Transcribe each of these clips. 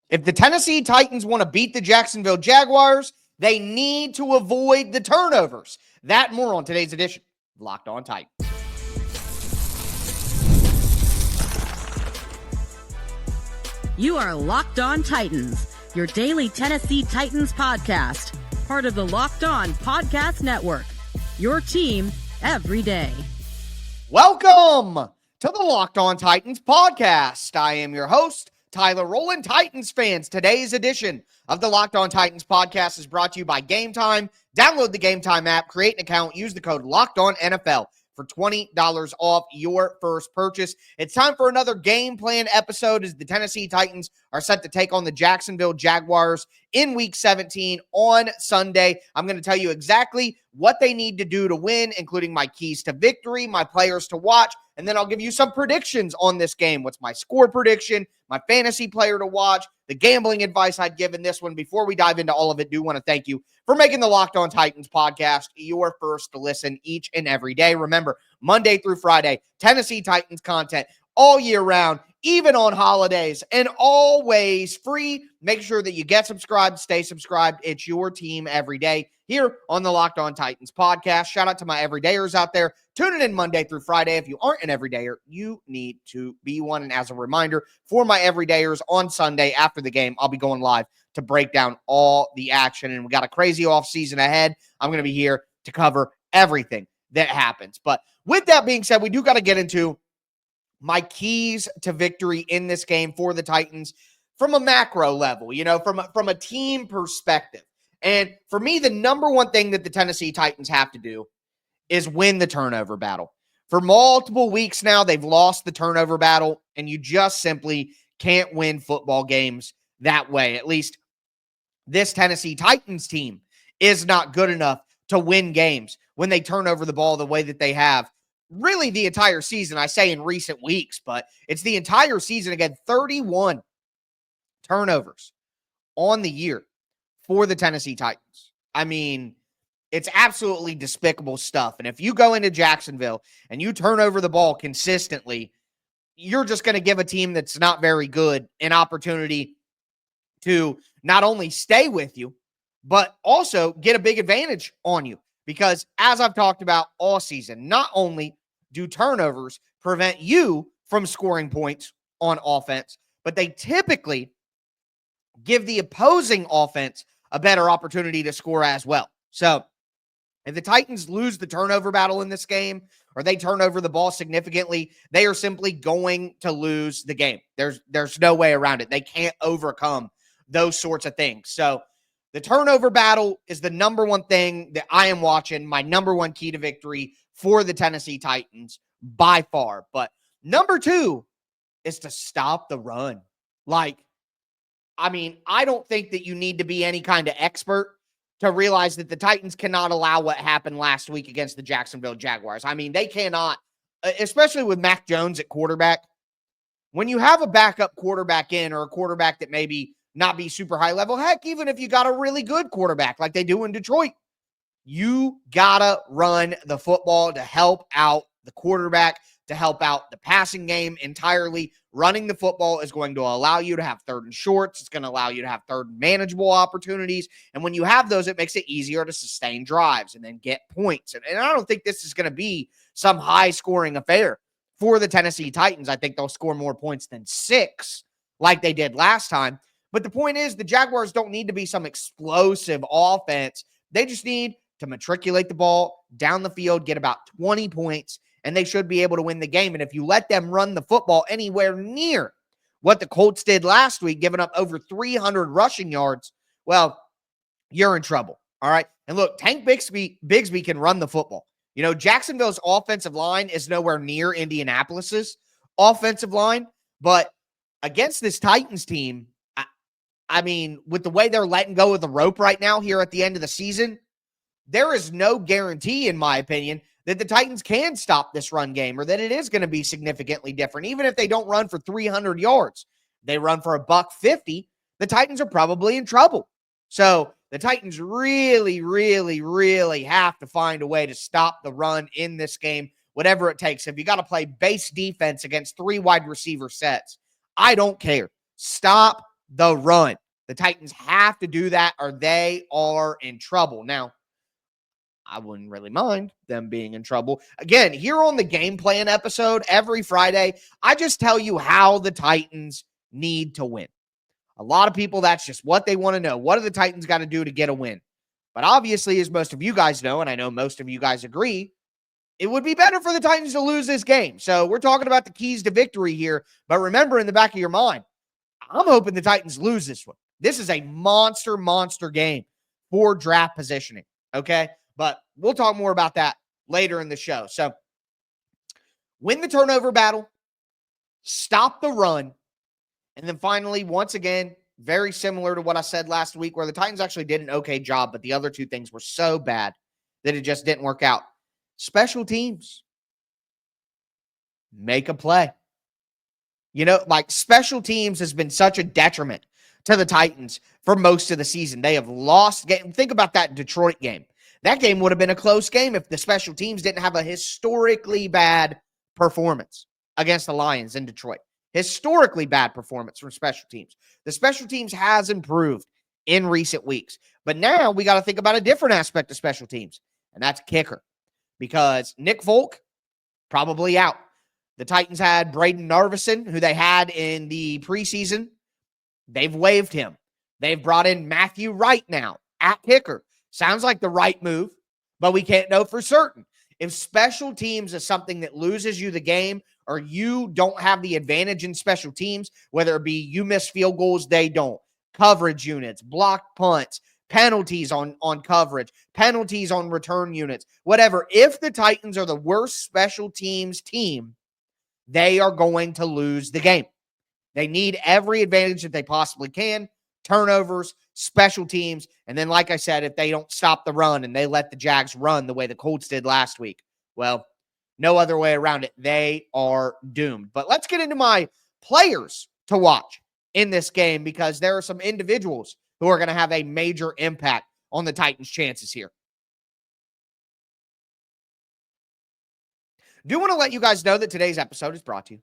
If the Tennessee Titans want to beat the Jacksonville Jaguars, they need to avoid the turnovers. That and more on today's edition of Locked On Titans. You are Locked On Titans, your daily Tennessee Titans podcast, part of the Locked On Podcast Network, your team every day. Welcome to the Locked On Titans podcast. I am your host, Tyler Rowland. Titans fans, today's edition of the Locked On Titans podcast is brought to you by Game Time. Download the Game Time app, create an account, use the code LOCKEDONNFL for $20 off your first purchase. It's time for another game plan episode as the Tennessee Titans are set to take on the Jacksonville Jaguars in Week 17 on Sunday. I'm going to tell you exactly what they need to do to win, including my keys to victory, my players to watch, and then I'll give you some predictions on this game. What's my score prediction, my fantasy player to watch, the gambling advice I'd give in this one. Before we dive into all of it, do want to thank you for making the Locked On Titans podcast your first to listen each and every day. Remember, Monday through Friday, Tennessee Titans content all year round, even on holidays, and always free. Make sure that you get subscribed, stay subscribed. It's your team every day here on the Locked On Titans podcast. Shout out to my everydayers out there. Tuning in Monday through Friday. If you aren't an everydayer, you need to be one. And as a reminder, for my everydayers on Sunday after the game, I'll be going live to break down all the action. And we got a crazy off season ahead. I'm going to be here to cover everything that happens. But with that being said, we do got to get into my keys to victory in this game for the Titans from a macro level, from a team perspective. And for me, the number one thing that the Tennessee Titans have to do is win the turnover battle. For multiple weeks now, they've lost the turnover battle, and you just simply can't win football games that way. At least this Tennessee Titans team is not good enough to win games when they turn over the ball the way that they have really the entire season. I say in recent weeks, but it's the entire season. Again, 31 turnovers on the year for the Tennessee Titans. I mean, it's absolutely despicable stuff. And if you go into Jacksonville and you turn over the ball consistently, you're just going to give a team that's not very good an opportunity to not only stay with you, but also get a big advantage on you. Because as I've talked about all season, not only do turnovers prevent you from scoring points on offense, but they typically give the opposing offense a better opportunity to score as well. So if the Titans lose the turnover battle in this game, or they turn over the ball significantly, they are simply going to lose the game. There's no way around it. They can't overcome those sorts of things. So the turnover battle is the number one thing that I am watching, my number one key to victory for the Tennessee Titans by far. But number two is to stop the run. I don't think that you need to be any kind of expert to realize that the Titans cannot allow what happened last week against the Jacksonville Jaguars. I mean, they cannot, especially with Mac Jones at quarterback. When you have a backup quarterback in, or a quarterback that maybe not be super high level, heck, even if you got a really good quarterback like they do in Detroit, you gotta run the football to help out the quarterback, to help out the passing game entirely. Running the football is going to allow you to have third and shorts. It's going to allow you to have third and manageable opportunities. And when you have those, it makes it easier to sustain drives and then get points. And I don't think this is going to be some high-scoring affair for the Tennessee Titans. I think they'll score more points than 6 like they did last time. But the point is, the Jaguars don't need to be some explosive offense. They just need to matriculate the ball down the field, get about 20 points, and they should be able to win the game. And if you let them run the football anywhere near what the Colts did last week, giving up over 300 rushing yards, well, you're in trouble, all right? And look, Tank Bigsby can run the football. Jacksonville's offensive line is nowhere near Indianapolis's offensive line, but against this Titans team, I mean, with the way they're letting go of the rope right now here at the end of the season, there is no guarantee, in my opinion, that the Titans can stop this run game, or that it is going to be significantly different. Even if they don't run for 300 yards, they run for $150, the Titans are probably in trouble. So the Titans really, really, really have to find a way to stop the run in this game, whatever it takes. If you got to play base defense against 3 wide receiver sets, I don't care. Stop the run. The Titans have to do that or they are in trouble. Now, I wouldn't really mind them being in trouble. Again, here on the game plan episode every Friday, I just tell you how the Titans need to win. A lot of people, that's just what they want to know. What do the Titans got to do to get a win? But obviously, as most of you guys know, and I know most of you guys agree, it would be better for the Titans to lose this game. So we're talking about the keys to victory here. But remember in the back of your mind, I'm hoping the Titans lose this one. This is a monster game for draft positioning, okay? But we'll talk more about that later in the show. So win the turnover battle, stop the run, and then finally, once again, very similar to what I said last week, where the Titans actually did an okay job, but the other two things were so bad that it just didn't work out. Special teams. Make a play. You know, like special teams has been such a detriment to the Titans for most of the season. They have lost game. Think about that Detroit game. That game would have been a close game if the special teams didn't have a historically bad performance against the Lions in Detroit. Historically bad performance from special teams. The special teams has improved in recent weeks. But now we got to think about a different aspect of special teams, and that's kicker. Because Nick Folk, probably out. The Titans had Braden Narveson, who they had in the preseason. They've waived him. They've brought in Matthew Wright now at kicker. Sounds like the right move, but we can't know for certain. If special teams is something that loses you the game or you don't have the advantage in special teams, whether it be you miss field goals, they don't, coverage units, blocked punts, penalties on coverage, penalties on return units, whatever. If the Titans are the worst special teams team, they are going to lose the game. They need every advantage that they possibly can. Turnovers, special teams, and then, like I said, if they don't stop the run and they let the Jags run the way the Colts did last week, well, no other way around it. They are doomed. But let's get into my players to watch in this game because there are some individuals who are going to have a major impact on the Titans' chances here. Do want to let you guys know that today's episode is brought to you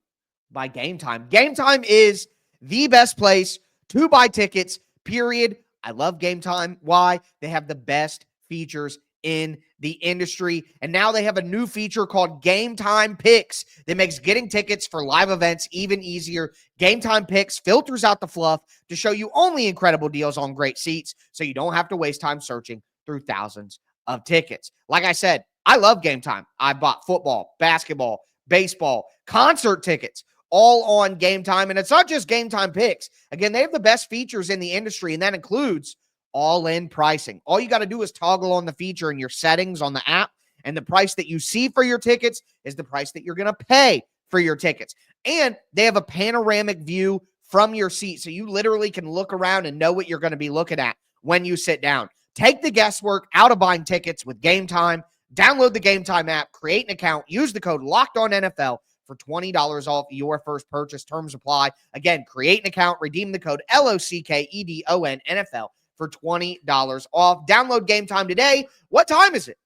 by Game Time. Game Time is the best place to buy tickets, period. I love Game Time. Why? They have the best features in the industry. And now they have a new feature called Game Time Picks that makes getting tickets for live events even easier. Game Time Picks filters out the fluff to show you only incredible deals on great seats so you don't have to waste time searching through thousands of tickets. Like I said, I love Game Time. I bought football, basketball, baseball, concert tickets, all on Game Time. And it's not just Game Time Picks. Again, they have the best features in the industry, and that includes all-in pricing. All you got to do is toggle on the feature in your settings on the app, and the price that you see for your tickets is the price that you're going to pay for your tickets. And they have a panoramic view from your seat, so you literally can look around and know what you're going to be looking at when you sit down. Take the guesswork out of buying tickets with Game Time. Download the Game Time app, create an account, use the code LOCKEDONNFL for $20 off your first purchase. Terms apply. Again, create an account, redeem the code LOCKEDONNFL for $20 off. Download Game Time today. What time is it?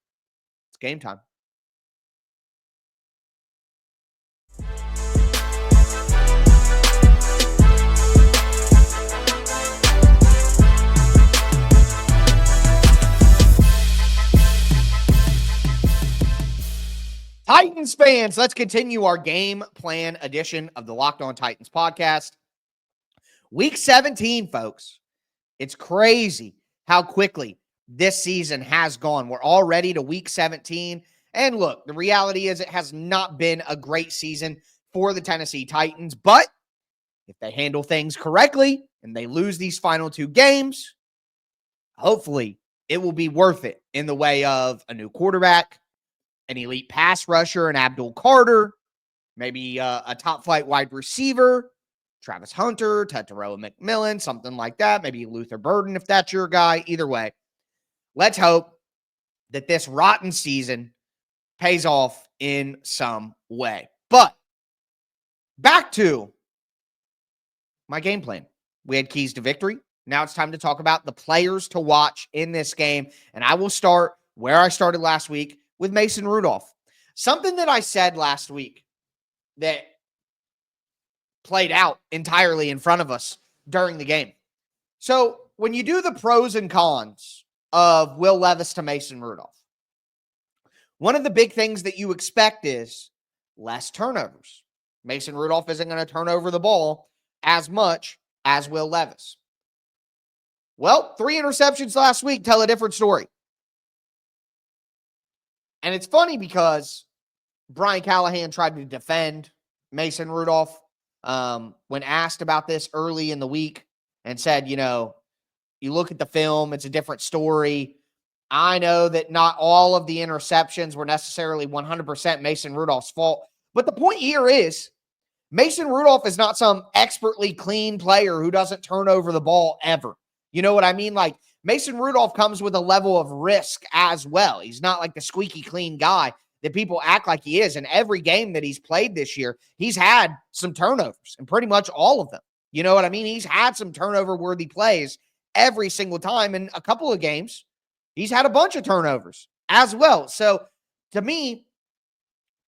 It's game time. Titans fans, let's continue our game plan edition of the Locked On Titans podcast. Week 17, folks. It's crazy how quickly this season has gone. We're already to week 17. And look, the reality is it has not been a great season for the Tennessee Titans. But if they handle things correctly and they lose these final two games, hopefully it will be worth it in the way of a new quarterback, an elite pass rusher, an Abdul Carter, maybe a top-flight wide receiver, Travis Hunter, Tetairoa McMillan, something like that. Maybe Luther Burden if that's your guy. Either way, let's hope that this rotten season pays off in some way. But back to my game plan. We had keys to victory. Now it's time to talk about the players to watch in this game. And I will start where I started last week with Mason Rudolph. Something that I said last week that played out entirely in front of us during the game. So when you do the pros and cons of Will Levis to Mason Rudolph, one of the big things that you expect is less turnovers. Mason Rudolph isn't going to turn over the ball as much as Will Levis. Well, 3 interceptions last week tell a different story. And it's funny because Brian Callahan tried to defend Mason Rudolph when asked about this early in the week and said, you look at the film, it's a different story. I know that not all of the interceptions were necessarily 100% Mason Rudolph's fault. But the point here is Mason Rudolph is not some expertly clean player who doesn't turn over the ball ever. You know what I mean? Like, Mason Rudolph comes with a level of risk as well. He's not like the squeaky clean guy that people act like he is. In every game that he's played this year, he's had some turnovers, and pretty much all of them. You know what I mean? He's had some turnover-worthy plays every single time. In a couple of games, he's had a bunch of turnovers as well. So, to me,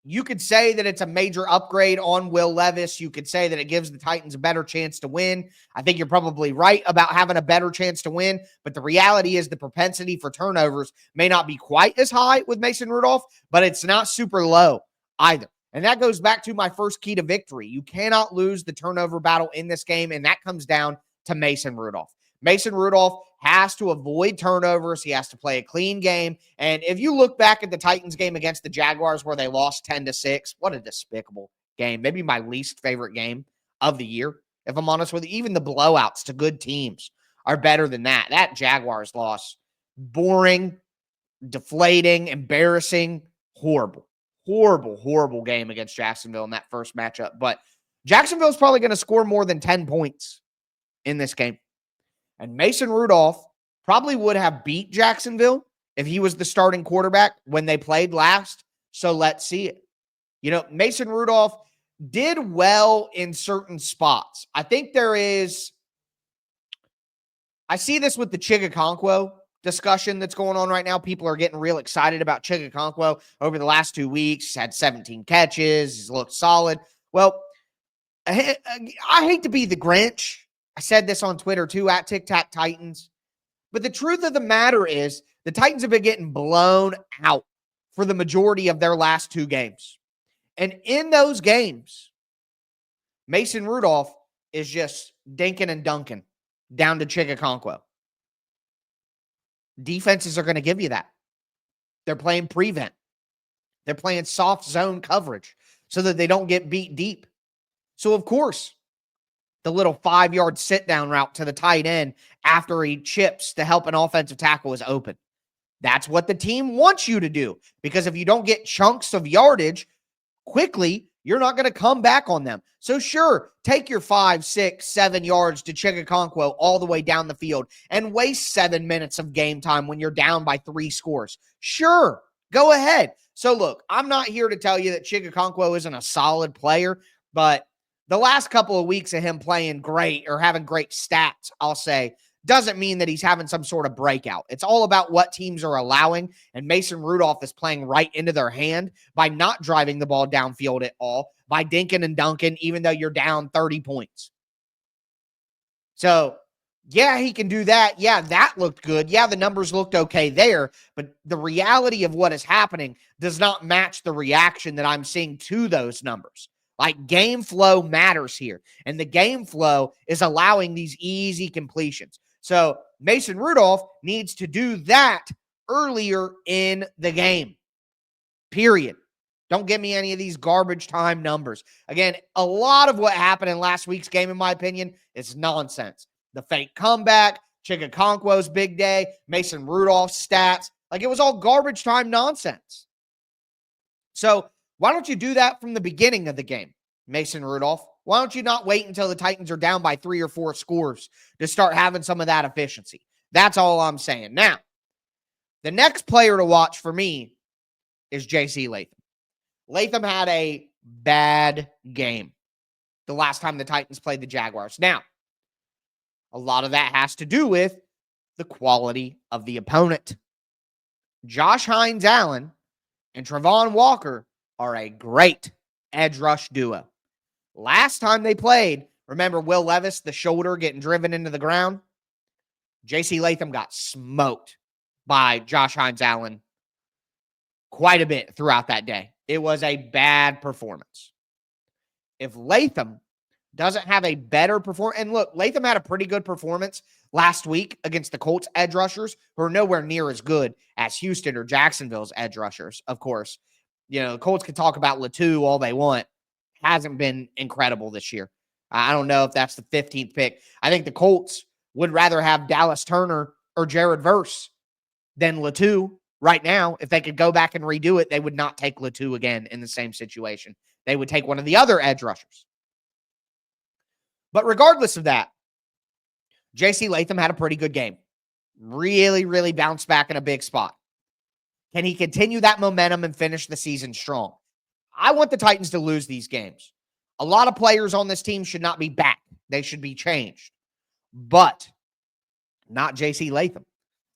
you could say that it's a major upgrade on Will Levis. You could say that it gives the Titans a better chance to win. I think you're probably right about having a better chance to win, but the reality is the propensity for turnovers may not be quite as high with Mason Rudolph, but it's not super low either. And that goes back to my first key to victory. You cannot lose the turnover battle in this game, and that comes down to Mason Rudolph. Mason Rudolph has to avoid turnovers. He has to play a clean game. And if you look back at the Titans game against the Jaguars where they lost 10-6, what a despicable game. Maybe my least favorite game of the year, if I'm honest with you. Even the blowouts to good teams are better than that. That Jaguars loss, boring, deflating, embarrassing, horrible game against Jacksonville in that first matchup. But Jacksonville's probably going to score more than 10 points in this game. And Mason Rudolph probably would have beat Jacksonville if he was the starting quarterback when they played last. So let's see it. Mason Rudolph did well in certain spots. I think I see this with the Chigakonkwo discussion that's going on right now. People are getting real excited about Chigakonkwo over the last 2 weeks. He's had 17 catches. He's looked solid. Well, I hate to be the Grinch. I said this on Twitter too, at Tic Tac Titans. But the truth of the matter is the Titans have been getting blown out for the majority of their last 2 games. And in those games, Mason Rudolph is just dinking and dunking down to Chigakonkwo. Defenses are going to give you that. They're playing prevent. They're playing soft zone coverage so that they don't get beat deep. So, of course, the little 5-yard sit-down route to the tight end after he chips to help an offensive tackle is open. That's what the team wants you to do, because if you don't get chunks of yardage quickly, you're not going to come back on them. So sure, take your 5, 6, 7 yards to Chigakonkwo all the way down the field and waste 7 minutes of game time when you're down by 3 scores. Sure, go ahead. So look, I'm not here to tell you that Chigakonkwo isn't a solid player, but the last couple of weeks of him playing great or having great stats, I'll say, doesn't mean that he's having some sort of breakout. It's all about what teams are allowing, and Mason Rudolph is playing right into their hand by not driving the ball downfield at all, by dinking and dunking, even though you're down 30 points. So, yeah, he can do that. Yeah, that looked good. Yeah, the numbers looked okay there, but the reality of what is happening does not match the reaction that I'm seeing to those numbers. Like, game flow matters here, and the game flow is allowing these easy completions. So Mason Rudolph needs to do that earlier in the game, period. Don't give me any of these garbage time numbers. Again, a lot of what happened in last week's game, in my opinion, is nonsense. The fake comeback, Chigakonkwo's big day, Mason Rudolph's stats, like, it was all garbage time nonsense. So why don't you do that from the beginning of the game, Mason Rudolph? Why don't you not wait until the Titans are down by 3 or 4 scores to start having some of that efficiency? That's all I'm saying. Now, the next player to watch for me is JC Latham. Latham had a bad game the last time the Titans played the Jaguars. Now, a lot of that has to do with the quality of the opponent. Josh Hines-Allen and Travon Walker are a great edge rush duo. Last time they played, Remember Will Levis, the shoulder getting driven into the ground? JC Latham got smoked by Josh Hines-Allen quite a bit throughout that day. It was a bad performance. If Latham doesn't have a better performance, and look, Latham had a pretty good performance last week against the Colts edge rushers, who are nowhere near as good as Houston or Jacksonville's edge rushers, of course. The Colts can talk about Latu all they want. Hasn't been incredible this year. I don't know if that's the 15th pick. I think the Colts would rather have Dallas Turner or Jared Verse than Latu right now. If they could go back and redo it, they would not take Latu again in the same situation. They would take one of the other edge rushers. But regardless of that, JC Latham had a pretty good game. Really, really bounced back in a big spot. Can he continue that momentum and finish the season strong? I want the Titans to lose these games. A lot of players on this team should not be back. They should be changed. But not JC Latham.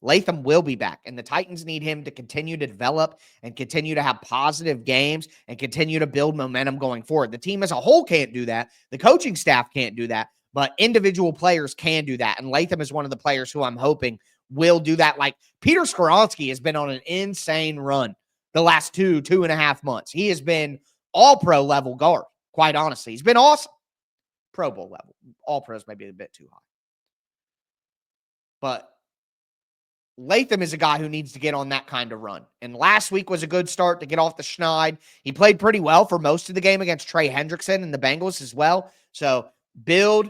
Latham will be back, and the Titans need him to continue to develop and continue to have positive games and continue to build momentum going forward. The team as a whole can't do that. The coaching staff can't do that, but individual players can do that, and Latham is one of the players who I'm hoping will do that. Like Peter Skoronski has been on an insane run the last 2.5 months. He has been all-pro level guard, quite honestly. He's been awesome. Pro Bowl level. All-pros may be a bit too high. But Latham is a guy who needs to get on that kind of run. And last week was a good start to get off the schneid. He played pretty well for most of the game against Trey Hendrickson and the Bengals as well. So build,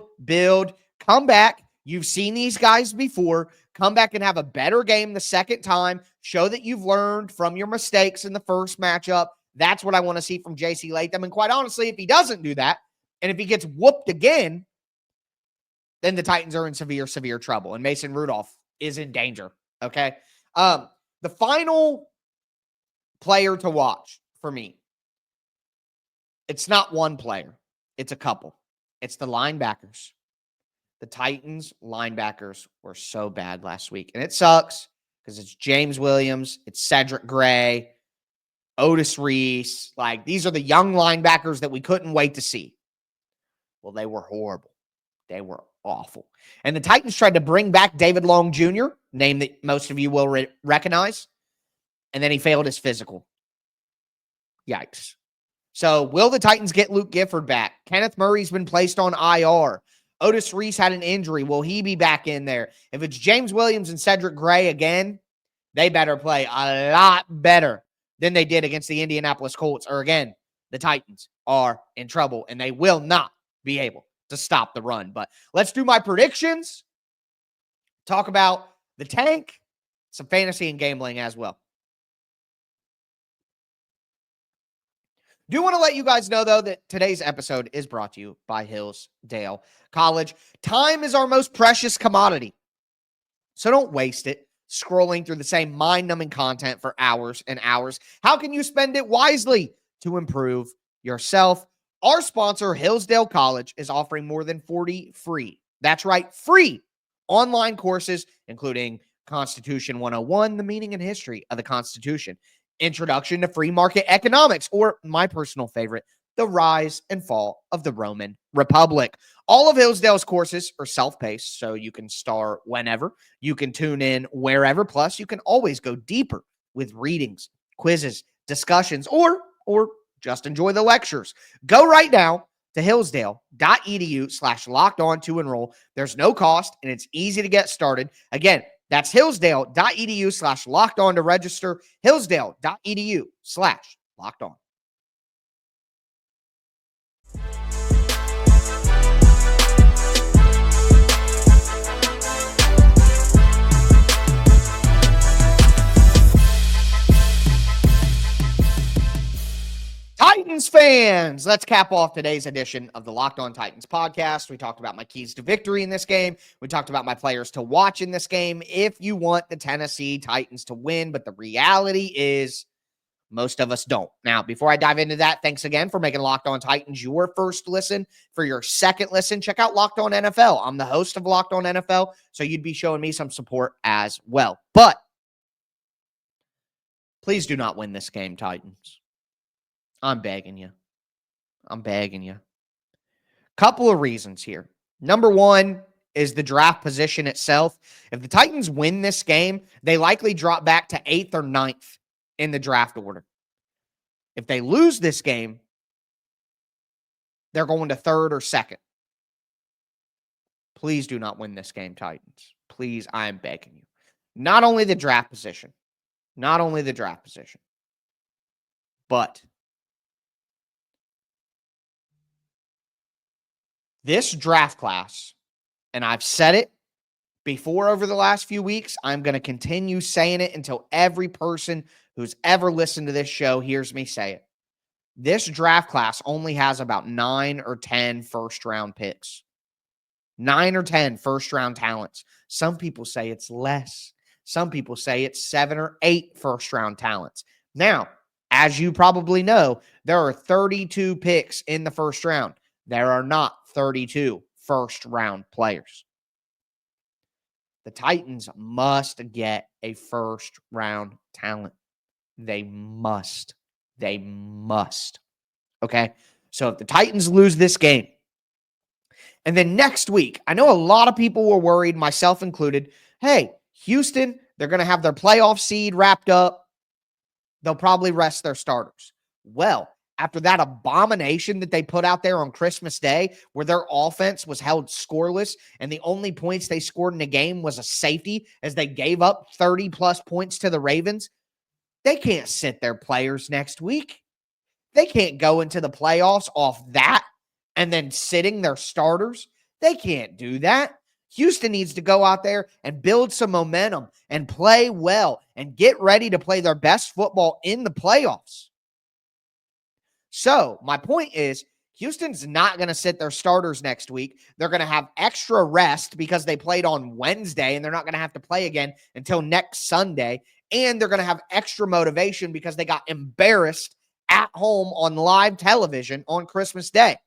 come back. You've seen these guys before. Come back and have a better game the second time. Show that you've learned from your mistakes in the first matchup. That's what I want to see from JC Latham. And quite honestly, if he doesn't do that, and if he gets whooped again, then the Titans are in severe, severe trouble. And Mason Rudolph is in danger. Okay. The final player to watch for me, it's not one player. It's a couple. It's the linebackers. The Titans linebackers were so bad last week. And it sucks because it's James Williams, it's Cedric Gray, Otis Reese. Like, these are the young linebackers that we couldn't wait to see. Well, they were horrible. They were awful. And the Titans tried to bring back David Long Jr., name that most of you will recognize, and then he failed his physical. Yikes. So will the Titans get Luke Gifford back? Kenneth Murray's been placed on IR. Otis Reese had an injury. Will he be back in there? If it's James Williams and Cedric Gray again, they better play a lot better than they did against the Indianapolis Colts. Or again, the Titans are in trouble, and they will not be able to stop the run. But let's do my predictions. Talk about the tank, some fantasy and gambling as well. Do want to let you guys know, though, that today's episode is brought to you by Hillsdale College. Time is our most precious commodity, so don't waste it scrolling through the same mind-numbing content for hours and hours. How can you spend it wisely to improve yourself? Our sponsor, Hillsdale College, is offering more than 40 free, that's right, free online courses, including Constitution 101, the meaning and history of the Constitution, Introduction to Free Market Economics, or my personal favorite, The Rise and Fall of the Roman Republic. All of Hillsdale's courses are self-paced, so you can start whenever. You can tune in wherever. Plus, you can always go deeper with readings, quizzes, discussions, or just enjoy the lectures. Go right now to hillsdale.edu/lockedon to enroll. There's no cost, and it's easy to get started. Again, that's hillsdale.edu/lockedon to register. Hillsdale.edu/lockedon. Titans fans, let's cap off today's edition of the Locked On Titans podcast. We talked about my keys to victory in this game. We talked about my players to watch in this game if you want the Tennessee Titans to win, but the reality is most of us don't. Now, before I dive into that, thanks again for making Locked On Titans your first listen. For your second listen, check out Locked On NFL. I'm the host of Locked On NFL, so you'd be showing me some support as well. But please do not win this game, Titans. I'm begging you. Couple of reasons here. Number one is the draft position itself. If the Titans win this game, they likely drop back to 8th or 9th in the draft order. If they lose this game, they're going to 3rd or 2nd. Please do not win this game, Titans. Please, I am begging you. Not only the draft position, but this draft class, and I've said it before over the last few weeks, I'm going to continue saying it until every person who's ever listened to this show hears me say it. This draft class only has about 9 or 10 first-round picks. 9 or 10 first-round talents. Some people say it's less. Some people say it's 7 or 8 first-round talents. Now, as you probably know, there are 32 picks in the first round. There are not 32 first-round players. The Titans must get a first-round talent. They must. They must. Okay? So if the Titans lose this game, and then next week, I know a lot of people were worried, myself included. Hey, Houston, they're going to have their playoff seed wrapped up. They'll probably rest their starters. Well, after that abomination that they put out there on Christmas Day, where their offense was held scoreless, and the only points they scored in the game was a safety as they gave up 30-plus points to the Ravens, they can't sit their players next week. They can't go into the playoffs off that and then sitting their starters. They can't do that. Houston needs to go out there and build some momentum and play well and get ready to play their best football in the playoffs. So my point is, Houston's not going to sit their starters next week. They're going to have extra rest because they played on Wednesday and they're not going to have to play again until next Sunday. And they're going to have extra motivation because they got embarrassed at home on live television on Christmas Day.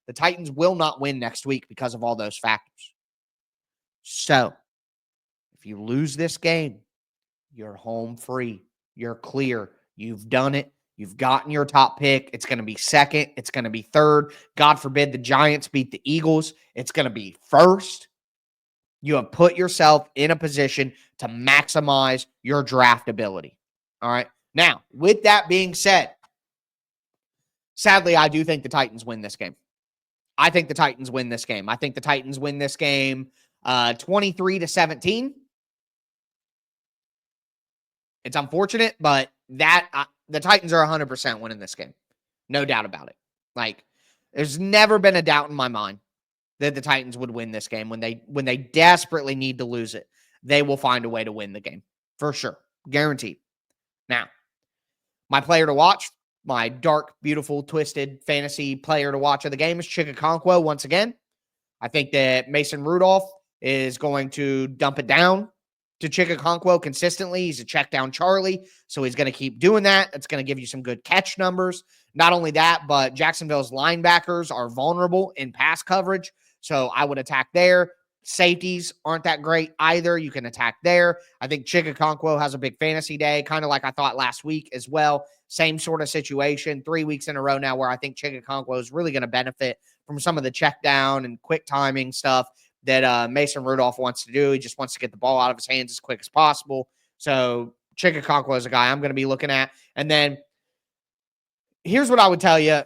The Titans will not win next week because of all those factors. So, if you lose this game, you're home free. You're clear. You've done it. You've gotten your top pick. It's going to be 2nd. It's going to be 3rd. God forbid the Giants beat the Eagles. It's going to be 1st. You have put yourself in a position to maximize your draft ability. All right. Now, with that being said, sadly, I do think the Titans win this game. I think the Titans win this game. 23-17. It's unfortunate, but the Titans are 100% winning this game. No doubt about it. Like, there's never been a doubt in my mind that the Titans would win this game. When they desperately need to lose it, they will find a way to win the game. For sure. Guaranteed. Now, my player to watch, my dark, beautiful, twisted fantasy player to watch of the game is Chikakonkwo once again. I think that Mason Rudolph is going to dump it down to Chikakonkwo consistently. He's a check down Charlie, so he's going to keep doing that. It's going to give you some good catch numbers. Not only that, but Jacksonville's linebackers are vulnerable in pass coverage, so I would attack there. Safeties aren't that great either. You can attack there. I think Chikakonkwo has a big fantasy day, kind of like I thought last week as well. Same sort of situation, 3 weeks in a row now where I think Chikakonkwo is really going to benefit from some of the check down and quick timing stuff that Mason Rudolph wants to do. He just wants to get the ball out of his hands as quick as possible. So Chikakonkwo is a guy I'm going to be looking at. And then here's what I would tell you.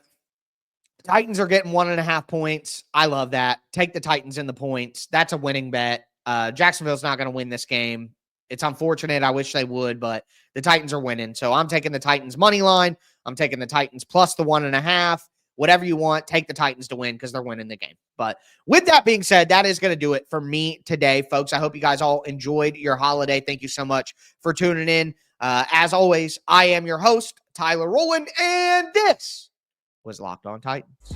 Titans are getting 1.5 points. I love that. Take the Titans in the points. That's a winning bet. Jacksonville's not going to win this game. It's unfortunate. I wish they would, but the Titans are winning. So I'm taking the Titans money line. I'm taking the Titans plus the 1.5. Whatever you want, take the Titans to win because they're winning the game. But with that being said, that is going to do it for me today, folks. I hope you guys all enjoyed your holiday. Thank you so much for tuning in. As always, I am your host, Tyler Rowland, and this was Locked On Titans.